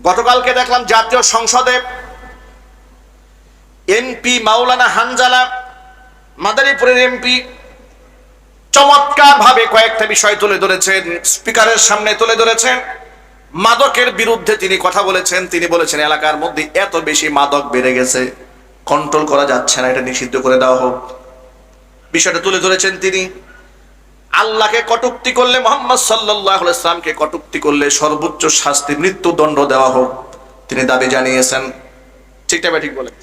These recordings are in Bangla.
গতকালকে দেখলাম জাতীয় সংসদে এমপি মাওলানা হানজালা মাদারীপুরের এমপি চমৎকার ভাবে কয়েকটা বিষয় তুলে ধরেছেন, স্পিকারের সামনে তুলে ধরেছেন। মাদকের বিরুদ্ধে তিনি কথা বলেছেন। তিনি বলেছেন এলাকার মধ্যে এত বেশি মাদক বেড়ে গেছে, কন্ট্রোল করা যাচ্ছে না, এটা নিষিদ্ধ করে দেওয়া হোক। বিষয়টা তুলে ধরেছেন তিনি। আল্লাহকে কটূক্তি করলে, মুহাম্মদ সাল্লাল্লাহু আলাইহি ওয়াসাল্লামকে কটূক্তি করলে সর্বোচ্চ শাস্তি মৃত্যুদণ্ড দেওয়া হোক তিনি দাবি জানিয়েছেন। ঠিক না ঠিক বলেন?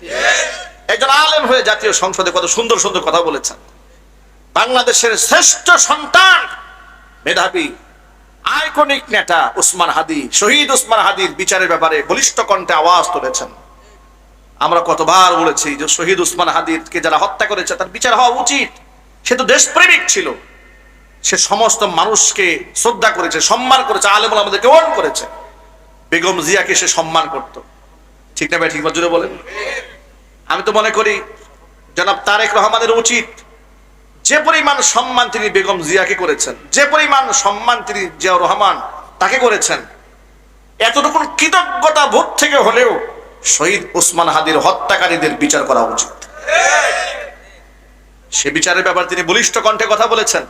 একজন আলেম হয়ে জাতীয় সংসদে কত সুন্দর সুন্দর কথা বলেছেন। বাংলাদেশের শ্রেষ্ঠ সন্তান, মেধাবী আইকনিক নেতা উসমান হাদি, শহীদ উসমান হাদির বিচারের ব্যাপারে বলিষ্ঠ কণ্ঠে আওয়াজ তুলেছেন। আমরা কতবার বলেছি যে শহীদ উসমান হাদিকে যারা হত্যা করেছে তার বিচার হওয়া উচিত। সে তো দেশপ্রেমিক ছিল, সে সমস্ত মানুষকে শ্রদ্ধা করেছে, সম্মান করেছে, আলেম ওলামাদেরকে ওয়ার্ন করেছে। বেগম জিয়াকে সে সম্মান করত। ঠিক না ভাই? ঠিক জোরে বলেন। আমি তো মনে করি জনাব তারেক রহমানের উচিত যে পরিমাণ সম্মান তিনি বেগম জিয়াকে করেছেন, যে পরিমাণ সম্মান তিনি জিয়াউর রহমান তাকে করেছেন, এতটুকু কৃতজ্ঞতা বোধ থেকে হলেও শহীদ উসমান হাদির হত্যাকারীদের বিচার করা উচিত। সে বিচারের ব্যাপারে তিনি বলিষ্ঠ কণ্ঠে কথা বলেছেন।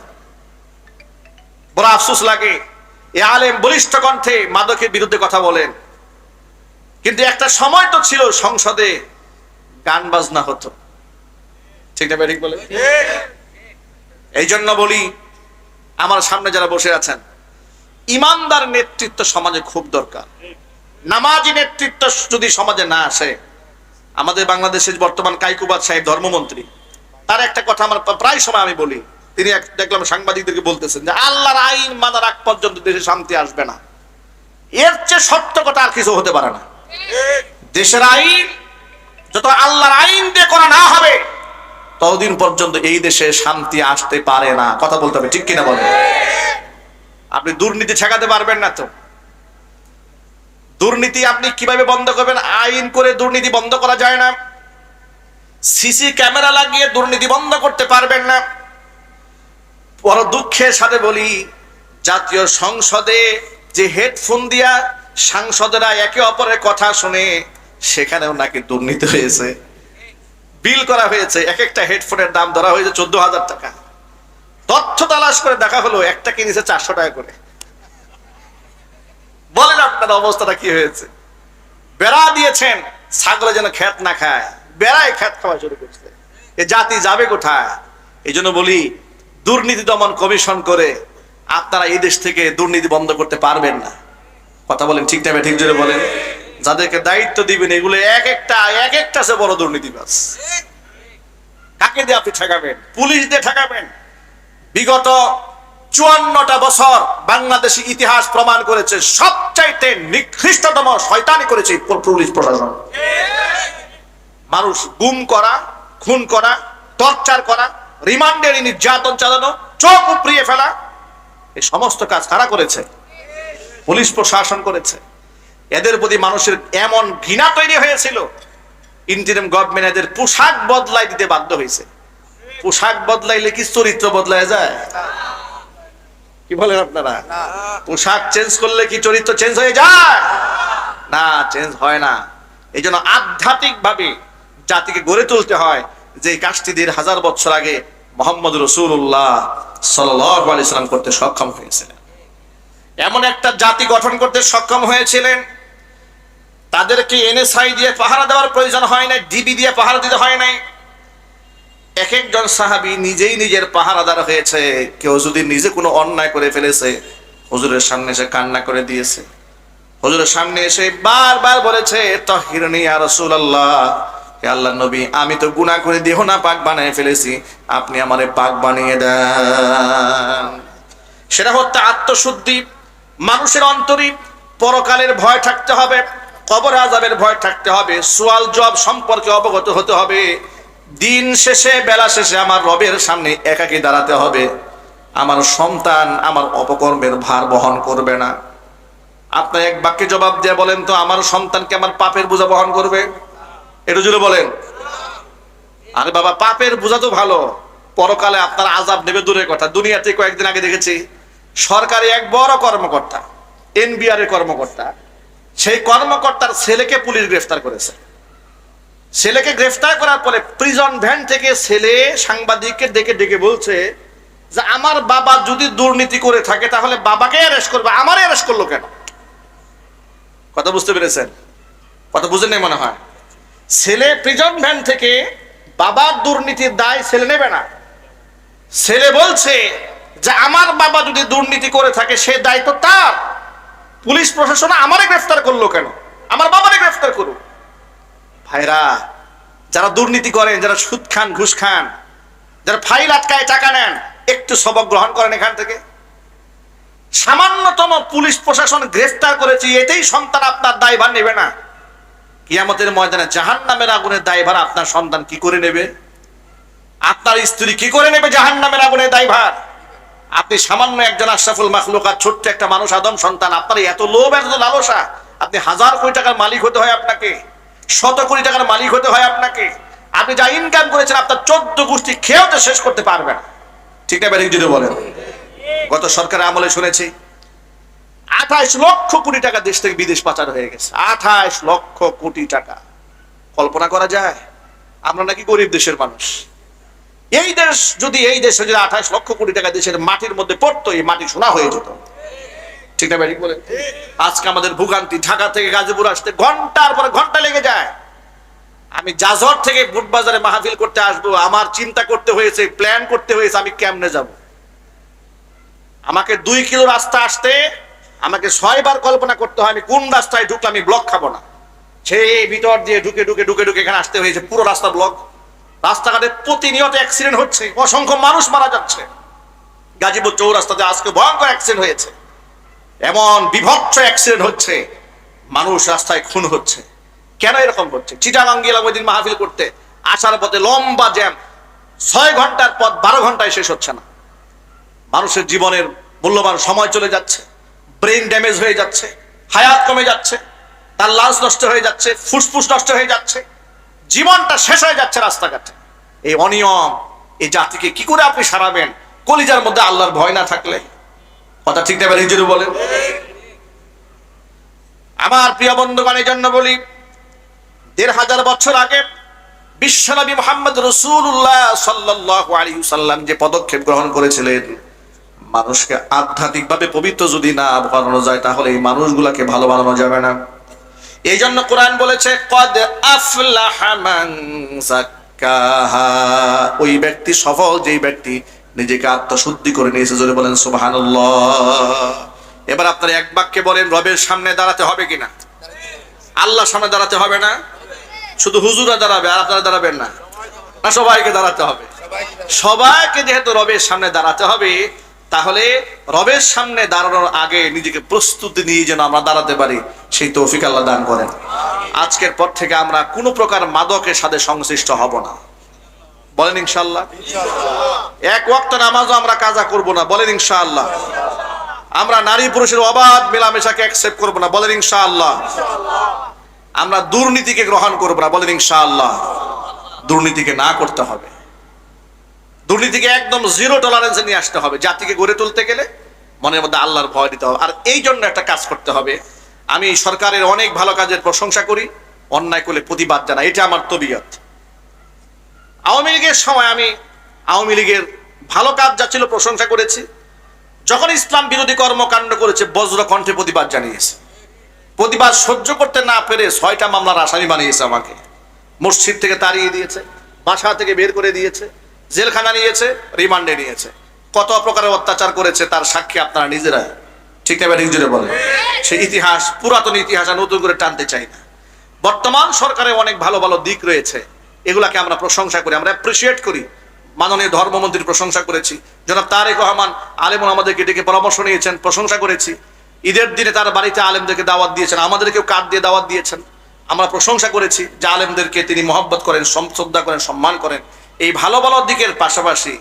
বড় আফসোস লাগে এ আলেম বলিষ্ঠ কণ্ঠে মাদকের বিরুদ্ধে কথা বলেন, কিন্তু একটা সময় তো ছিল সংসদে গান বাজনা হতো। ঠিক না ঠিক বলে? এই জন্য বলি, আমার সামনে যারা বসে আছেন, ইমানদার নেতৃত্ব সমাজে খুব দরকার। নামাজি নেতৃত্ব যদি সমাজে না আসে, আমাদের বাংলাদেশের বর্তমান কাইকুবাদ সাহেব ধর্মমন্ত্রী, তার একটা কথা আমার প্রায় সময় আমি বলি, তিনি দেখলাম সাংবাদিকদেরকে বলতেছেন যে আল্লাহর আইন মানার আগ পর্যন্ত দেশে শান্তি আসবে না। এর চেয়ে সত্য কথা আর কিছু হতে পারে না। দেশের আইন যত আল্লাহর আইন দিয়ে করা না হবে ততদিন পর্যন্ত এই দেশে শান্তি আসতে পারে না। কথা বলতে হবে, ঠিক কিনা বলেন? আপনি দুর্নীতি ঠেকাতে পারবেন না। তো দুর্নীতি আপনি কিভাবে বন্ধ করবেন? আইন করে দুর্নীতি বন্ধ করা যায় না। সিসি ক্যামেরা লাগিয়ে দুর্নীতি বন্ধ করতে পারবেন না। বড় দুঃখের সাথে বলি, জাতীয় সংসদে যে হেডফোন দিয়া সাংসদেরা একে অপরের কথা শুনে, সেখানেও নাকি দুর্নীতি হয়েছে। বিল করা হয়েছে, এক একটা হেডফোনের দাম ধরা হয়েছে 14,000 টাকা। তথ্য তালাশ করে দেখা হলো একটা কিনেছে 400 টাকা করে। বলেন আপনার অবস্থাটা কি হয়েছে? বেড়া দিয়েছেন ছাগলে যেন খেত না খায়, বেড়ায় খেত খাওয়া শুরু করছে। এ জাতি যাবে কোথায়? এই জন্য বলি, দুর্নীতি দমন কমিশন করে আপনারা এই দেশ থেকে দুর্নীতি বন্ধ করতে পারবেন না। কথা বলেন, ঠিক না ঠিক জোরে বলেন। যাদেরকে দায়িত্ব দিবেন এগুলো এক একটা সে বড় দুর্নীতিবাজ। কাকে দিয়ে আপনি ঠেকাবেন? পুলিশ দিয়ে ঠেকাবেন? বিগত 54টা বছর বাংলাদেশি ইতিহাস প্রমাণ করেছে সবচাইতে নিকৃষ্টতম শয়তানি করেছে পুলিশ প্রশাসন। মানুষ গুম করা, খুন করা, টর্চার করা, রিমান্ডে নির্যাতন চালানো, চোখ উপড়িয়ে ফেলা, এই সমস্ত কাজ কারা করেছে? পুলিশ প্রশাসন করেছে। এদের প্রতি মানুষের এমন ঘৃণা তৈরি হয়েছিল, ইন্টারিম গভর্নমেন্ট এদের পোশাক বদলাই দিতে বাধ্য হয়েছে। পোশাক বদলাইলে কি চরিত্র বদলায় যায়? কি বলেন আপনারা? পোশাক চেঞ্জ করলে কি চরিত্র চেঞ্জ হয়ে যায়? না, চেঞ্জ হয় না। এই জন্য আধ্যাত্মিক ভাবে জাতিকে গড়ে তুলতে হয়, যে কাজটি 1000 বছর আগে মুহাম্মদ রাসূলুল্লাহ সাল্লাল্লাহু আলাইহি সাল্লাম করতে সক্ষম হয়েছিলেন। এমন একটা জাতি গঠন করতে সক্ষম হয়েছিলেন, তাদেরকে এনএসআই দিয়ে পাহারা দেওয়ার প্রয়োজন হয় নাই, ডিবি দিয়ে পাহারা দিতে হয় নাই। এক একজন সাহাবী নিজেই নিজের পাহারাদার হয়েছে। কেউ যদি নিজে কোনো অন্যায় করে ফেলেছে, হুজুরের সামনে এসে কান্না করে দিয়েছে। হুজুরের সামনে এসে বারবার বলেছে, তাহিরনি ইয়া রাসূলুল্লাহ, হে আল্লাহর নবী, আমি তো গুনাহ করে দেহ না পাক বানিয়ে ফেলেছি, আপনি আমারে পাক বানিয়ে দেন। সেটা হচ্ছে আত্মশুদ্ধি। মানুষের অন্তরে পরকালের ভয় থাকতে হবে, কবর আযাবের ভয় থাকতে হবে, সুয়াল জবাব সম্পর্কে অবগত হতে হবে। দিন শেষে, বেলা শেষে আমার রবের সামনে একাকী দাঁড়াতে হবে। আমার সন্তান আমার অপকর্মের ভার বহন করবে না। আপনি এক বাক্যে জবাব দিয়ে বলেন তো, আমার সন্তানকে আমার পাপের বোঝা বহন করবে? একটু জোরে বলেন। আরে বাবা, পাপের বোঝা তো ভালো, পরকালে আপনার আযাব নেবে দূরের কথা। দুনিয়াতে কয়েকদিন আগে দেখেছি সরকারি এক বড় কর্মকর্তা, এনবিআর এর কর্মকর্তা, সেই কর্মকর্তার ছেলেকে পুলিশ গ্রেফতার করেছে। ছেলেকে গ্রেফতার করার পরে প্রিজন ভ্যান থেকে ছেলে সাংবাদিককে ডেকে ডেকে বলছে যে আমার বাবা যদি দুর্নীতি করে থাকে তাহলে বাবাকে অ্যারেস্ট করবে, আমারে অ্যারেস্ট করলো কেন? কথা বুঝতে পেরেছেন? কথা বুঝেন নাই মনে হয়। ছেলে প্রিজন ভ্যান থেকে বাবার দুর্নীতির দায় ছেলে নেবে না। ছেলে বলছে যে আমার বাবা যদি দুর্নীতি করে থাকে সে দায় তো তার, পুলিশ প্রশাসন আমারে গ্রেফতার করলো কেন? আমার বাবারে গ্রেফতার করুক। ভাইরা, যারা দুর্নীতি করেন, যারা সুদ খান, ঘুষ খান, যারা ফাইল আটকায় টাকা নেন, একটু সবক গ্রহণ করেন এখান থেকে। সামান্যতম পুলিশ প্রশাসন গ্রেফতার করেছে, এতেই সন্তান আপনার দায়ভার নেবে না। কিয়ামতের ময়দানে জাহান্নামের আগুনের দায়ভার আপনার সন্তান কি করে নেবে? আপনার স্ত্রী কি করে নেবে জাহান্নামের আগুনের দায়ভার? আপনি সামান্য একজন আশরাফুল মাখলুকাত, ছোট্ট একটা মানুষ, আদম সন্তান, আপনার এত লোভ, এত লালসা। আপনি হাজার কোটি টাকার মালিক হতে হয় আপনাকে, শত কোটি টাকার মালিক হতে হয় আপনাকে। আপনি যা ইনকাম করেছেন আপনার 14 গোষ্ঠী খেয়েও তো শেষ করতে পারবেন না। ঠিক না ভাই? যদি বলেন, গত সরকারের আমলে শুনেছি 28 লক্ষ কোটি টাকা দেশ থেকে বিদেশ পাচার হয়ে গেছে। 28 লক্ষ কোটি টাকা। কল্পনা করা যায়? আমরা নাকি গরিব দেশের মানুষ। এই দেশ যদি, এই দেশে যদি 28 লক্ষ কোটি টাকা দেশের মাটির মধ্যে পড়তো, এই মাটি সোনা হয়ে যেত। ঠিক না ভাই? বলেন। আজকে আমাদের ভোগান্তি, ঢাকা থেকে গাজীপুর আসতে ঘন্টার পর ঘন্টা লেগে যায়। আমি জাজর থেকে বুটবাজারে মাহফিল করতে আসবো, আমার চিন্তা করতে হয়েছে, প্ল্যান করতে হয়েছে আমি কেমনে যাব। আমাকে 2 কিলো রাস্তা আসতে আমাকে 6 বার কল্পনা করতে হয় আমি কোন রাস্তায় ঢুকলে আমি ব্লক খাবো না। সেই ভিতর দিয়ে ঢুকে ঢুকে ঢুকে ঢুকে এখানে আসতে হয়েছে, পুরো রাস্তা ব্লক। রাস্তাঘাটে প্রতিনিয়ত অ্যাক্সিডেন্ট হচ্ছে, অসংখ্য মানুষ মারা যাচ্ছে। গাজীপুর চৌরাস্তাতে আজকে ভয়ঙ্কর অ্যাক্সিডেন্ট হয়েছে, এমন বিভৎস অ্যাক্সিডেন্ট হচ্ছে, মানুষ রাস্তায় খুন হচ্ছে। কেন এরকম হচ্ছে? চিটাগাং গেলাম ওই দিন মাহফিল করতে, আসার পথে লম্বা জ্যাম, 6 ঘন্টার পথ 12 ঘন্টায় শেষ হচ্ছে না। মানুষের জীবনের মূল্যবান সময় চলে যাচ্ছে, ব্রেন ড্যামেজ হয়ে যাচ্ছে, হায়াত কমে যাচ্ছে, তার লাঞ্চ নষ্ট হয়ে যাচ্ছে, ফুসফুস নষ্ট হয়ে যাচ্ছে, জীবনটা শেষ হয়ে যাচ্ছে রাস্তাঘাটে। এই অনিয়ম, এই জাতিকে কি করে আপনি সারাবেন কলিজার মধ্যে আল্লাহর ভয় না থাকলে? কথা ঠিক না? হিজুর বলেন। আমার প্রিয় বন্ধুগণ, এই জন্য বলি 1500 বছর আগে বিশ্বনবী মুহাম্মদ রাসূলুল্লাহ সাল্লাল্লাহু আলাইহি ওয়াসাল্লাম যে পদক্ষেপ গ্রহণ করেছিলেন, মানুষকে আধ্যাত্মিকভাবে পবিত্র যদি না বানানো যায় তাহলে এই মানুষগুলোকে ভালো বানানো যাবে না। এই জন্য কোরআন বলেছে কদ আফলাহা মান যাক্কাহা, ওই ব্যক্তি সফল যেই ব্যক্তি নিজেকে আত্মশুদ্ধি করে নিয়েছে। জোরে বলেন সুবহানাল্লাহ। এবার আপনারা এক বাক্যে বলেন, রবের সামনে দাঁড়াতে হবে কিনা? আল্লাহর সামনে দাঁড়াতে হবে না? শুধু হুজুরা দাঁড়াবে আর আপনারা দাঁড়াবেন না? না, সবাইকে দাঁড়াতে হবে। সবাইকে যেহেতু রবের সামনে দাঁড়াতে হবে, তাহলে রবের সামনে দাঁড়ানোর আগে নিজেকে প্রস্তুতি নিয়ে যেন আমরা দাঁড়াতে পারি, সেই তৌফিক আল্লাহ দান করেন। আজকের পর থেকে আমরা কোনো প্রকার মাদকের সাথে সংশ্লিষ্ট হব না। বলেন ইনশাআল্লাহ। এক ওয়াক্ত নামাজও আমরা কাজা করব না। বলেন ইনশাআল্লাহ। আমরা নারী পুরুষের অবাধ মেলামেশাকে অ্যাকসেপ্ট করব না। বলেন ইনশাআল্লাহ। আমরা দুর্নীতিকে গ্রহণ করব না। বলেন ইনশাআল্লাহ। দুর্নীতিকে না করতে হবে, দুর্নীতিকে একদম 0 টলারেন্সে নিয়ে আসতে হবে। জাতিকে গড়ে তুলতে গেলে মনের মধ্যে আল্লাহর ভয় দিতে হবে। আর এই জন্য একটা কাজ করতে হবে, আমি সরকারের অনেক ভালো কাজের প্রশংসা করি, অন্যায় করলে প্রতিবাদ জানাই, এটা আমার তবিয়ত। আওয়ামী লীগের সময় আমি আওয়ামী লীগের ভালো কাজ যা ছিল প্রশংসা করেছি। যখন ইসলাম বিরোধী কর্মকাণ্ড করেছে বজ্র কণ্ঠে প্রতিবাদ জানিয়েছে। প্রতিবাদ সহ্য করতে না পেরে 6টা মামলার আসামি বানিয়েছে আমাকে। মসজিদ থেকে তাড়িয়ে দিয়েছে, বাসা থেকে বের করে দিয়েছে, জেলখানা নিয়েছে, রিমান্ডে নিয়েছে। কত প্রকারের অত্যাচার করেছে তার সাক্ষী আপনারা নিজেরা। ঠিক না? নিজেরা বলে সেই ইতিহাস, পুরাতন ইতিহাস আর নতুন করে টানতে চাই না। বর্তমান সরকারের অনেক ভালো ভালো দিক রয়েছে, এগুলাকে আমরা প্রশংসা করি, আমরা অ্যাপ্রিসিয়েট করি। মাননীয় ধর্মমন্ত্রীর প্রশংসা করেছি, জনাব তারেক রহমান আলেমুল আমাদেরকে ডেকে পরামর্শ নিয়েছেন, প্রশংসা করেছি। ঈদের দিনে তার বাড়িতে আলেমদেরকে দাওয়াত দিয়েছেন, আমাদেরকেও কার্ড দিয়ে দাওয়াত দিয়েছেন, আমরা প্রশংসা করেছি যে আলেমদেরকে তিনি মহব্বত করেন, শ্রদ্ধা করেন, সম্মান করেন। এই ভালো ভালো দিকের পাশাপাশি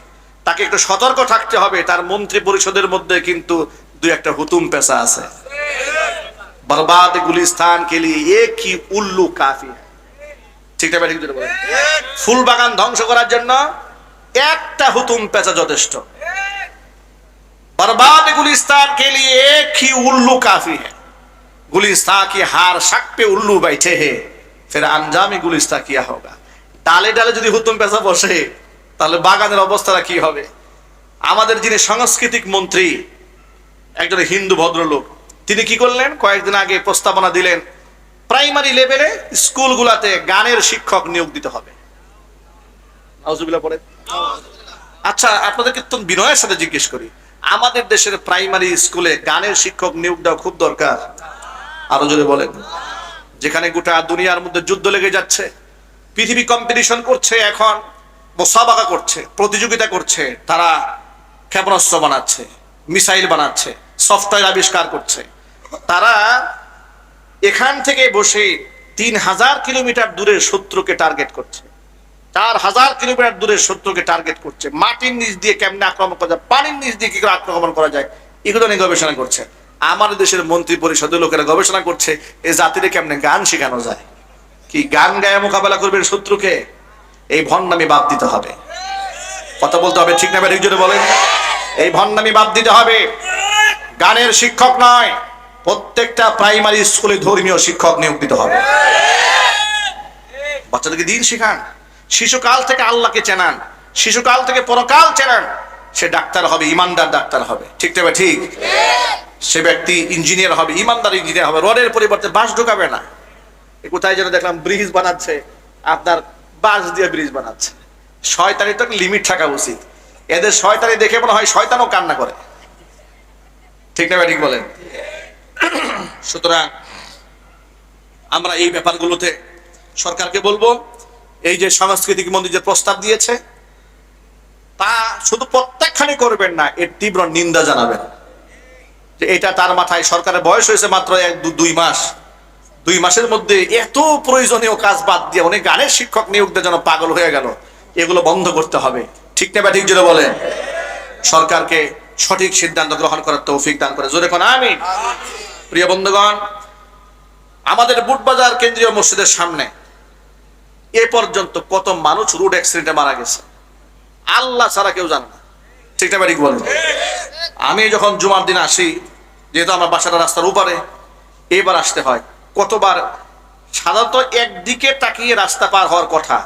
তাকে একটু সতর্ক থাকতে হবে, তার মন্ত্রী পরিষদের মধ্যে কিন্তু 2-1টা হুতুম পেশা আছে। বরবাদ গুলিস্তান কে লিয়ে এক হি উল্লু কাফি হ্যায়। ঠিক না? ফুল বাগান ধ্বংস করার জন্য একটা হুতুম পেশা যথেষ্ট। বরবাদ গুলিস্তান কে লিয়ে এক হি উল্লু কাফি হ্যায়। गुलिस्ता की हार शक पे उल्लू बैठे है फिर अंजामी गुलिस्ता किया होगा। ডালে ডালে যদি হুতুম পেঁচা বসে তাহলে বাগানের অবস্থাটা কি হবে? আমাদের যিনি সাংস্কৃতিক মন্ত্রী একজন হিন্দু ভদ্রলোক, তিনি কি করলেন, কয়েকদিন আগে প্রস্তাবনা দিলেন প্রাইমারি লেভেলে স্কুলগুলোতে গানের শিক্ষক নিয়োগ দিতে হবে। নাউজুবিল্লাহ পড়ে। আচ্ছা, আপনাদেরকে তো বিনয়ের সাথে জিজ্ঞেস করি, আমাদের দেশের প্রাইমারি স্কুলে গানের শিক্ষক নিয়োগ দেওয়া খুব দরকার? আরো জোরে বলেন। যেখানে গোটা দুনিয়ার মধ্যে যুদ্ধ লেগে যাচ্ছে, পৃথিবী কম্পিটিশন করছে, এখন মোসাবাকা করছে, প্রতিযোগিতা করছে, তারা ক্ষেপণাস্ত্র বানাচ্ছে, মিসাইল বানাচ্ছে, সফটওয়্যার আবিষ্কার করছে, তারা এখান থেকে বসে 3000 কিলোমিটার দূরের শত্রুকে টার্গেট করছে, 4000 কিলোমিটার দূরের শত্রুকে টার্গেট করছে, মাটির নিচ দিয়ে কেমনে আক্রমণ করা যায়, পানির নিচ দিয়ে কি করে আক্রমণ করা যায়, এগুলো নিয়ে গবেষণা করছে। আমাদের দেশের মন্ত্রী পরিষদের লোকেরা গবেষণা করছে এই জাতিরে কেমনে গান শেখানো যায়, কি গান গায়ে মোকাবেলা করবেন শত্রুকে। এই ভণ্ডামি বাদ দিতে হবে, কথা বলতে হবে, ঠিক না ভাই? জোরে বলেন। এই ভণ্ডামি বাদ দিতে হবে। গানের শিক্ষক নয়, প্রত্যেকটা প্রাইমারি স্কুলে ধর্মীয় শিক্ষক নিয়োগ দিতে হবে। বাচ্চাদেরকে দিন শিখান, শিশুকাল থেকে আল্লাহকে চেনান, শিশুকাল থেকে পরকাল চেনান। সে ডাক্তার হবে, ইমানদার ডাক্তার হবে, ঠিক না? ঠিক। সে ব্যক্তি ইঞ্জিনিয়ার হবে, ইমানদার ইঞ্জিনিয়ার হবে, রডের পরিবর্তে বাঁশ ঢোকাবে না। কোথায় যেন দেখলাম ব্রিজ বানাচ্ছে, আপনার বাঁশ দিয়ে ব্রিজ বানাচ্ছে। শয়তানির তো লিমিট থাকা উচিত। এদের শয়তানি দেখে মনে হয় শয়তানও কান্না করে, ঠিক না? ঠিক বলেন। সুতরাং আমরা এই ব্যাপারগুলোতে সরকারকে বলবো, এই যে সাংস্কৃতিক মন্ত্রী যে প্রস্তাব দিয়েছে তা শুধু প্রত্যাখ্যানই করবেন না, এর তীব্র নিন্দা জানাবেন। যে এটা তার মাথায়, সরকারের বয়স হয়েছে মাত্র 1-2 মাস, 2 মাসের মধ্যে এত প্রয়োজনীয় কাজ বাদ দিয়ে অনেক গানের শিক্ষক নিয়োগ দিয়ে যেন পাগল হয়ে গেল। এগুলো বন্ধ করতে হবে, ঠিক না? ঠিক জোরে বলেন। সরকারকে সঠিক সিদ্ধান্ত গ্রহণ করার তৌফিক দান করে, জোরে কোন আমিন। প্রিয় বন্ধুগণ, আমাদের বুটবাজার কেন্দ্রীয় মসজিদের সামনে এ পর্যন্ত কত মানুষ রোড অ্যাক্সিডেন্টে মারা গেছে আল্লাহ ছাড়া কেউ জানে না, ঠিক না? ঠিক বলেন। আমি যখন জুমার দিন আসি, যেহেতু আমার বাসাটা রাস্তার উপরে, এবার আসতে হয় কতবার। সাধারণত একদিকে তাকিয়ে রাস্তা পার হওয়ার কথা,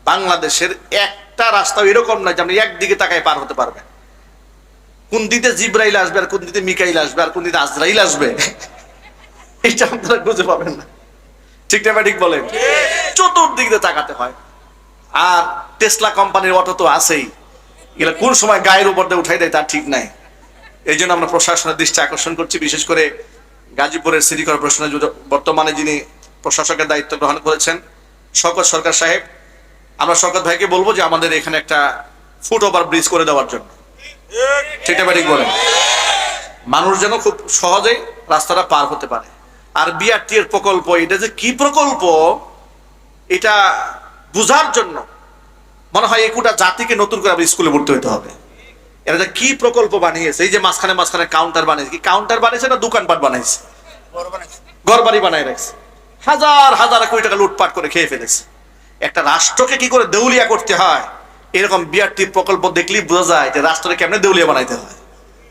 বাংলাদেশের একটা রাস্তা এরকম নয় যে আপনি একদিকে তাকায় পার হতে পারবেন। কোন দিকে জিব্রাইল আসবে আর কোন দিকে মিকাইল আসবে আর কোন দিকে আজরাইল আসবে, এটা আপনারা বুঝে পাবেন না, ঠিক না? ঠিক বলেন। চতুর্দিকে তাকাতে হয়। আর টেসলা কোম্পানির অটো তো আছেই, এগুলো কোন সময় গায়ের উপর দিয়ে উঠাই দেয় তার ঠিক নাই। এই জন্য আমরা প্রশাসনের দৃষ্টি আকর্ষণ করছি, বিশেষ করে গাজীপুরের সিটি কর্পোরেশনের বর্তমানে যিনি প্রশাসকের দায়িত্ব গ্রহণ করেছেন শওকত সরকার সাহেব, আমরা শওকত ভাইকে বলবো যে আমাদের এখানে একটা ফুট ওভার ব্রিজ করে দেওয়ার জন্য, ঠিক না? ঠিক বলেন। মানুষ যেন খুব সহজেই রাস্তাটা পার হতে পারে। আর বিআরটি এর প্রকল্প, এটা যে কি প্রকল্প এটা বুঝার জন্য মনে হয় একটা জাতিকে নতুন করে আবার স্কুলে ভর্তি হতে হবে। এরা যে কি প্রকল্প বানিয়েছে, এই যে মাঝখানে মাঝখানে কাউন্টার বানিয়েছে, কি কাউন্টার বানিয়েছে না দোকানপাট বানাইছে? ঘর বাড়ি বানাই রাখছে, হাজার হাজার কোটি টাকা লুটপাট করে খেয়ে ফেলেছে। একটা রাষ্ট্রকে কি করে দেউলিয়া করতে হয়, এরকম বিআরটি প্রকল্প দেখলেই বোঝা যায় যে রাষ্ট্রকে কেমনে দেউলিয়া বানাইতে হয়,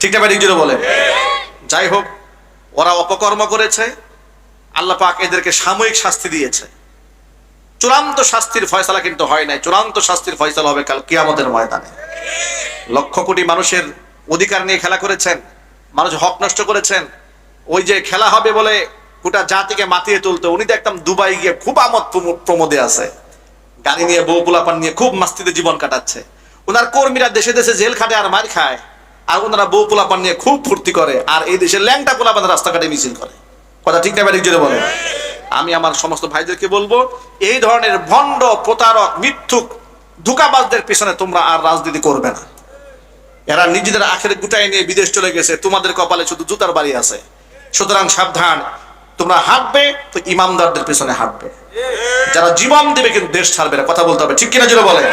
ঠিক না? ঠিক জোরে বলে। যাই হোক, ওরা অপকর্ম করেছে, আল্লাহ পাক এদেরকে সাময়িক শাস্তি দিয়েছে। চূড়ান্ত শাস্তির ফয়সালা কিন্তু হয় নাই, চূড়ান্ত শাস্তির ফয়সালা হবে কাল কিয়ামতের ময়দানে। লক্ষ কোটি মানুষের অধিকার নিয়ে খেলা করেছেন, মানুষ হক নষ্ট করেছেন। ওই যে খেলা হবে বলে গোটা জাতিকে মাতিয়ে তুলতে, উনি তো একদম দুবাই গিয়ে খুব আমোদ প্রমোদে আছে, গাড়ি নিয়ে বউ পোলাপান নিয়ে খুব মাস্তিতে জীবন কাটাচ্ছে। ওনার কর্মীরা দেশে দেশে জেল খাটে আর মার খায়, আর ওনারা বউ পোলাপান নিয়ে খুব ফুর্তি করে, আর এই দেশের ল্যাংটা পোলাপান রাস্তাঘাটে মিছিল করে। কথা ঠিক না? ঠিক জোরে বলে। আমি আমার সমস্ত ভাইদেরকে বলবো, এই ধরনের ভণ্ড, প্রতারক, মিথ্যুক, ধোঁকাবাজদের পিছনে তোমরা আর রাজনীতি করবে না। এরা নিজেদের আখের গুটাই নিয়ে বিদেশ চলে গেছে, তোমাদের কপালে শুধু জুতার বাড়ি আছে। সুতরাং সাবধান, তোমরা হাঁটবে তো ইমামদারদের পিছনে হাঁটবে, যারা জীবন দেবে কিন্তু দেশ ছাড়বে না। কথা বলতে হবে, ঠিক কিনা জোরে বলে।